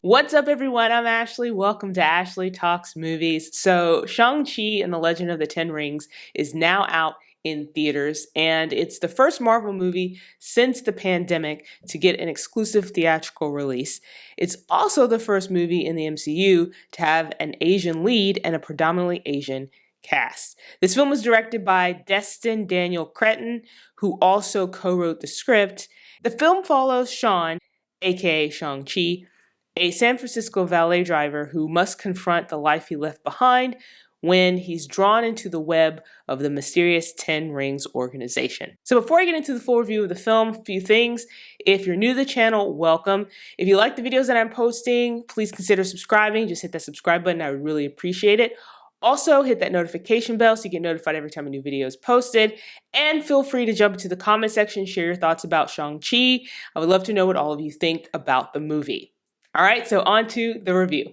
What's up, everyone? I'm Ashley. Welcome to Ashley Talks Movies. So, Shang-Chi and the Legend of the Ten Rings is now out in theaters, and it's the first Marvel movie since the pandemic to get an exclusive theatrical release. It's also the first movie in the MCU to have an Asian lead and a predominantly Asian cast. This film was directed by Destin Cretton, who also co-wrote the script. The film follows Sean, aka Shang-Chi, a San Francisco valet driver who must confront the life he left behind when he's drawn into the web of the mysterious Ten Rings organization. So before I get into the full review of the film, a few things. If you're new to the channel, welcome. If you like the videos that I'm posting, please consider subscribing. Just hit that subscribe button. I would really appreciate it. Also, hit that notification bell so you get notified every time a new video is posted. And feel free to jump into the comment section, share your thoughts about Shang-Chi. I would love to know what all of you think about the movie. All right, so on to the review.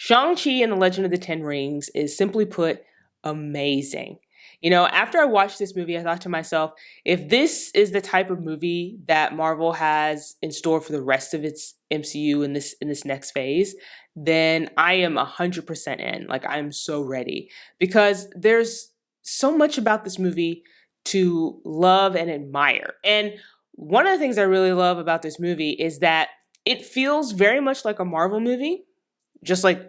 Shang-Chi and the Legend of the Ten Rings is simply put amazing. You know, after I watched this movie, I thought to myself, if this is the type of movie that Marvel has in store for the rest of its MCU in this next phase, then I am 100% in. Like, I'm so ready because there's so much about this movie to love and admire. And one of the things I really love about this movie is that it feels very much like a Marvel movie, just like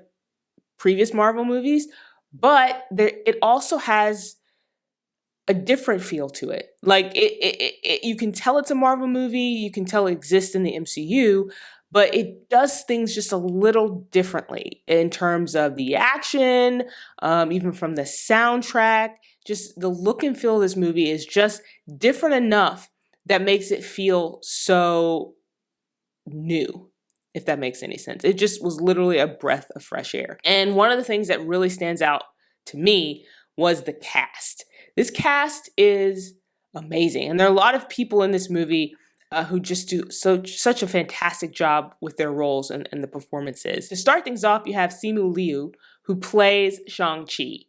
previous Marvel movies, but it also has a different feel to it. Like you can tell it's a Marvel movie, you can tell it exists in the MCU, but it does things just a little differently in terms of the action, even from the soundtrack. Just the look and feel of this movie is just different enough that makes it feel so new, if that makes any sense. It just was literally a breath of fresh air. And one of the things that really stands out to me was the cast. This cast is amazing. And there are a lot of people in this movie who just do such a fantastic job with their roles and the performances. To start things off, you have Simu Liu, who plays Shang-Chi.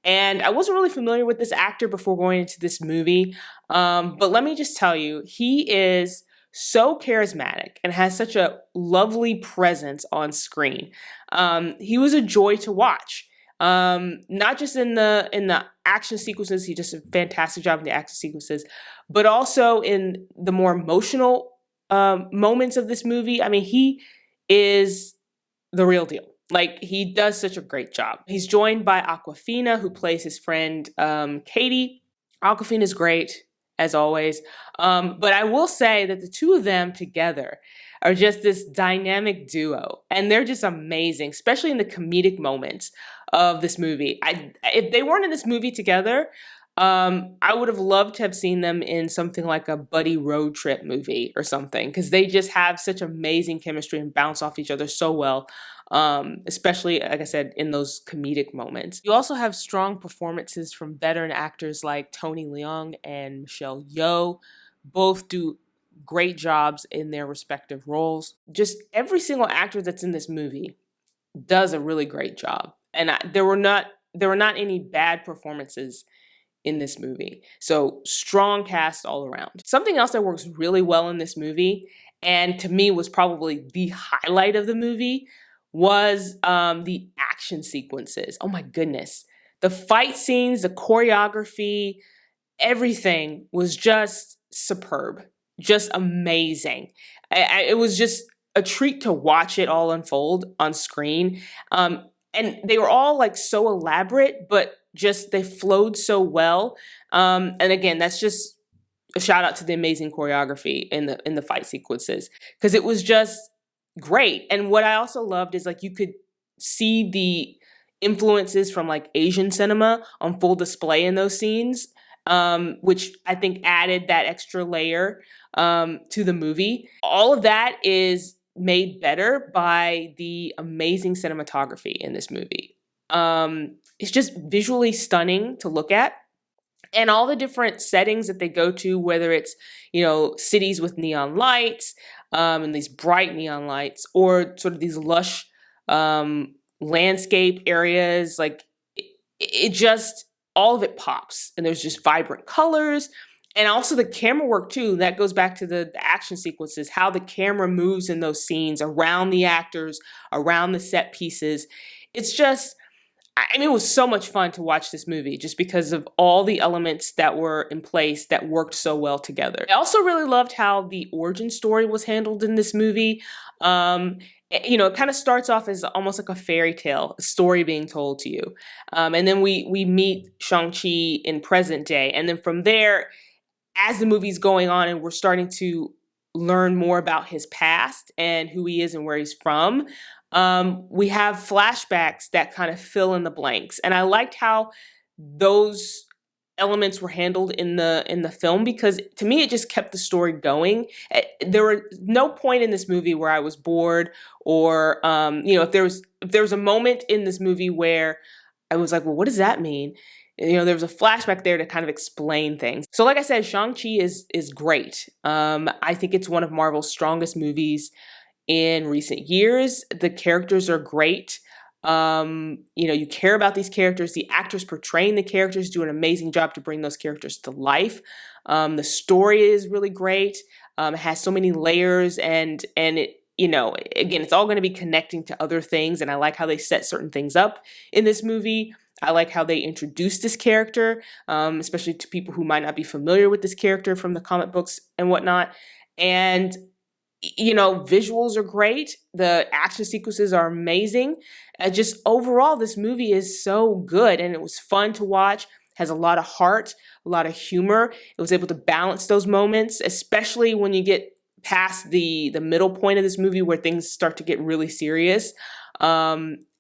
And I wasn't really familiar with this actor before going into this movie, but let me just tell you, he is so charismatic and has such a lovely presence on screen. He was a joy to watch. Not just in the action sequences, he does a fantastic job in the action sequences, but also in the more emotional moments of this movie. I mean, he is the real deal. Like, he does such a great job. He's joined by Awkwafina, who plays his friend Katie. Awkwafina is great, as always. But I will say that the two of them together are just this dynamic duo. And they're just amazing, especially in the comedic moments of this movie. If they weren't in this movie together, I would have loved to have seen them in something like a buddy road trip movie or something, because they just have such amazing chemistry and bounce off each other so well, especially, like I said, in those comedic moments. You also have strong performances from veteran actors like Tony Leung and Yeoh. Both do great jobs in their respective roles. Just every single actor that's in this movie does a really great job. And there were not any bad performances in this movie. So strong cast all around. Something else that works really well in this movie, and to me was probably the highlight of the movie, was the action sequences. Oh my goodness. The fight scenes, the choreography, everything was just superb. Just amazing. It was just a treat to watch it all unfold on screen. And they were all like so elaborate, but just they flowed so well. And again, that's just a shout out to the amazing choreography in the fight sequences, because it was just great. And what I also loved is, like, you could see the influences from like Asian cinema on full display in those scenes, which I think added that extra layer to the movie. All of that is made better by the amazing cinematography in this movie. It's just visually stunning to look at. And all the different settings that they go to, whether it's, you know, cities with neon lights, and these bright neon lights, or sort of these lush landscape areas, like it just, all of it pops. And there's just vibrant colors. And also the camera work too, that goes back to the action sequences, how the camera moves in those scenes around the actors, around the set pieces. It's just, I mean, it was so much fun to watch this movie just because of all the elements that were in place that worked so well together. I also really loved how the origin story was handled in this movie. It kind of starts off as almost like a fairy tale, a story being told to you. And then we meet Shang-Chi in present day. And then from there, as the movie's going on and we're starting to learn more about his past and who he is and where he's from, we have flashbacks that kind of fill in the blanks. And I liked how those elements were handled in the film, because to me it just kept the story going. There were no point in this movie where I was bored, or if there was a moment in this movie where I was like, well, what does that mean? There was a flashback there to kind of explain things. So like I said, Shang-Chi is great. I think it's one of Marvel's strongest movies in recent years. The characters are great. You care about these characters. The actors portraying the characters do an amazing job to bring those characters to life. The story is really great. It has so many layers, and it, again, it's all going to be connecting to other things. And I like how they set certain things up in this movie. I like how they introduced this character, especially to people who might not be familiar with this character from the comic books and whatnot. And visuals are great. The action sequences are amazing. Just overall, this movie is so good, and it was fun to watch. Has a lot of heart, a lot of humor. It was able to balance those moments, especially when you get past the middle point of this movie where things start to get really serious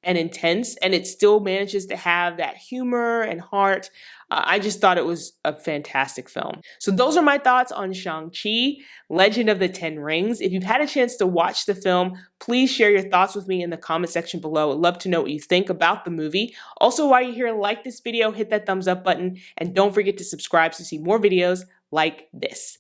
and intense, and it still manages to have that humor and heart. I just thought it was a fantastic film. So those are my thoughts on Shang-Chi, Legend of the Ten Rings. If you've had a chance to watch the film, please share your thoughts with me in the comment section below. I'd love to know what you think about the movie. Also, while you're here, like this video, hit that thumbs up button, and don't forget to subscribe to see more videos like this.